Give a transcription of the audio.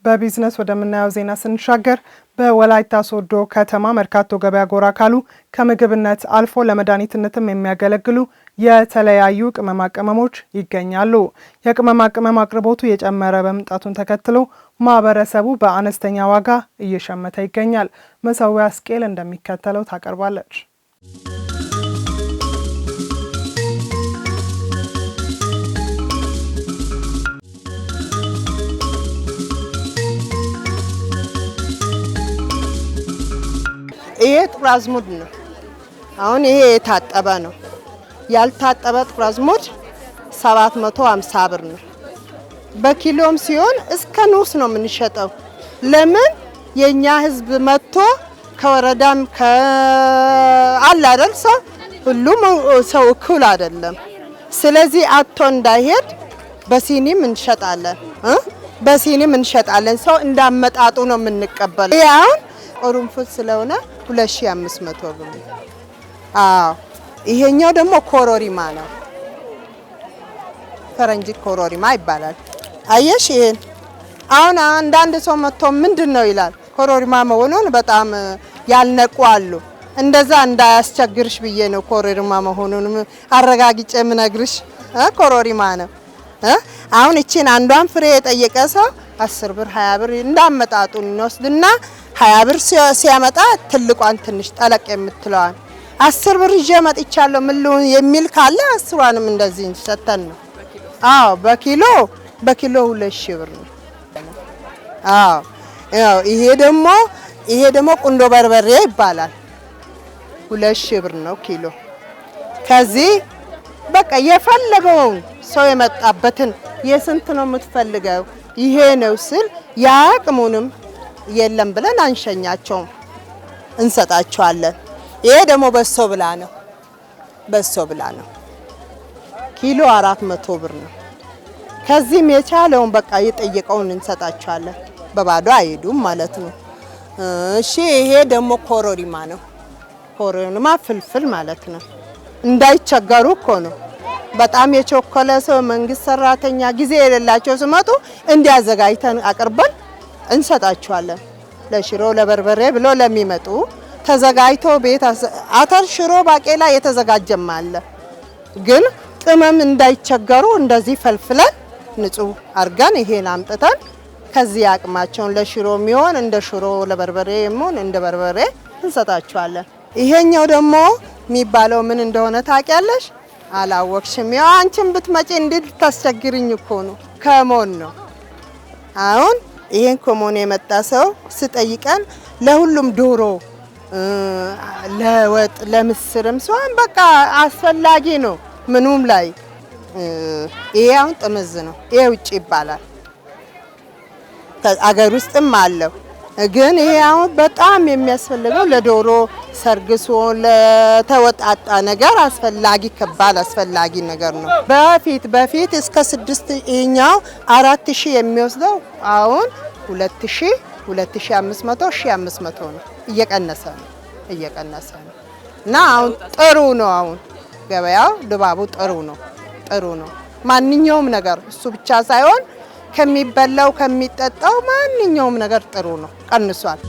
በቢዝነስ ወደምናየው ዜና ስንሻገር በወላይታ ሶዶ ከተማ መርካቶ ገበያ ጎራ ካሉ ከምግብነት አልፎ ለመድኃኒትነትም የሚያገለግሉ የተለያዩ ቅመማ ቅመሞች ይገኛሉ። የቅመማ ቅመም አቅርቦቱ የጨመረ በመምጣቱን ተከትሎ ማህበረሰቡ በአነስተኛ ዋጋ እየሸመተ ይገኛል። መሰዊያ ስቄል እንደሚከተለው ታቀርባለች። ይሄ ጥቁር አዝሙድ ነው። አሁን ይሄ የታጠበ ነው። ያልታጠበ ጥቁር አዝሙድ 750 ብር ነው። በኪሎም ሲሆን እስከ ንስ ነው የምንሸጠው። ለምን የኛ ህዝብ መጥቶ ከወረዳም ከአለ አይደል ሰው ሁሉም ሰው እኩል አይደለም። ስለዚህ አጥቶ እንዳይሄድ በሲኒም እንሸጣለን ሰው እንዳመጣጡ ነው የምንቀበለው። ይሄ አሁን ኦሩምፉት ስለሆነ 2500 ብር። ይሄኛው ደግሞ ኮሮሪማ ነው። ፈረንጅ ኮሮሪማ ይባላል። አየሽ ይሄን አሁን አንዳንድ ሰው መጥቶ ምንድነው ይላል። ኮሮሪማ መሆኑን በጣም ያልነቁ አሉ። እንደዛ እንዳያስቸግርሽ ብዬ ነው ኮሮሪማ መሆኑን አረጋግጬ ምነግርሽ። ኮሮሪማ ነው። አሁን እቺን አንዷን ፍሬ የጠየቀ ሰው 10 ብር 20 ብር እንዳመጣጡን እንወስድና 20 ብር ሲያመጣ ትልቋን ትንሽ ጠለቅ የምትለዋን 10 ብር ይዤ መጥቻለሁ ምን የሚል ካለ 10ዋንም እንደዚህ እንሰተን ነው። በኪሎ 2000 ብር ነው። ይሄ ደግሞ ቁንዶ በርበሬ ይባላል። 2000 ብር ነው ኪሎ። ከዚህ በቃ የፈለገውን ሰው የመጣበትን የስንት ነው የምትፈልገው ይሄ ነው ስል ያቅሙንም የለም ብለን አንሸኛቸውም እንሰጣቸዋለን። ይሄ ደግሞ በሶ ብላ ነው። ኪሎ 400 ብር ነው። ከዚህም የቻለውን በቃ የጠየቀውን እንሰጣቸዋለን። በባዶ አይሄዱም ማለት ነው። እሺ ይሄ ደግሞ ኮሮሪማ ነው። ኮሮሪማ ፍልፍል ማለት ነው። እንዳይቸገሩ እኮ ነው። በጣም የቸኮለ ሰው መንግስት ሰራተኛ ጊዜ የሌላቸው ሲመጡ እንዲያዘጋጅተን አቅርበን እንሰጣቸዋለን። ለሽሮ ለበርበሬ ብሎ ለሚመጡ ተዘጋጅቶ ቤት አተር ሽሮ ባቄላ የተዘጋጀም አለ። ግን ቅመም እንዳይቸገሩ እንደዚህ ፈልፍለን ንጹህ አርገን ይሄን አምጥተን ከዚህ አቅማቸውን ለሽሮ የሚሆን እንደ ሽሮ ለበርበሬ የሚሆን እንደ በርበሬ እንሰጣቸዋለን። ይሄኛው ደግሞ የሚባለው ምን እንደሆነ ታውቂያለሽ? አላወቅሽም? ያው አንቺም ብትመጪ እንዴት ታስቸግሪኝ እኮ ነው። ከሞን ነው። አሁን ይሄን ከሞን የመጣ ሰው ስጠይቀን ለሁሉም ዶሮ ለወጥ ለምስርም ሲሆን በቃ አስፈላጊ ነው። ምኑም ላይ ይሄ አሁን ጥምዝ ነው። ይሄ ውጪ ይባላል። አገር ውስጥም አለው። ግን ይሄ አሁን በጣም የሚያስፈልገው ለዶሮ ሰርግሶ ለተወጣጣ ነገር አስፈላጊ ነገር ነው። በፊት እስከ 6 ይኛው 4000 የሚወስደው አሁን 2000 2500 1500 ነው። እየቀነሰ ነው እና አሁን ጥሩ ነው። አሁን ገበያው ድባቡ ጥሩ ነው። ማንኛውም ነገር እሱ ብቻ ሳይሆን ከሚበላው ከሚጠጣው ማንኛውም ነገር ጥሩ ነው። ቀንሷል።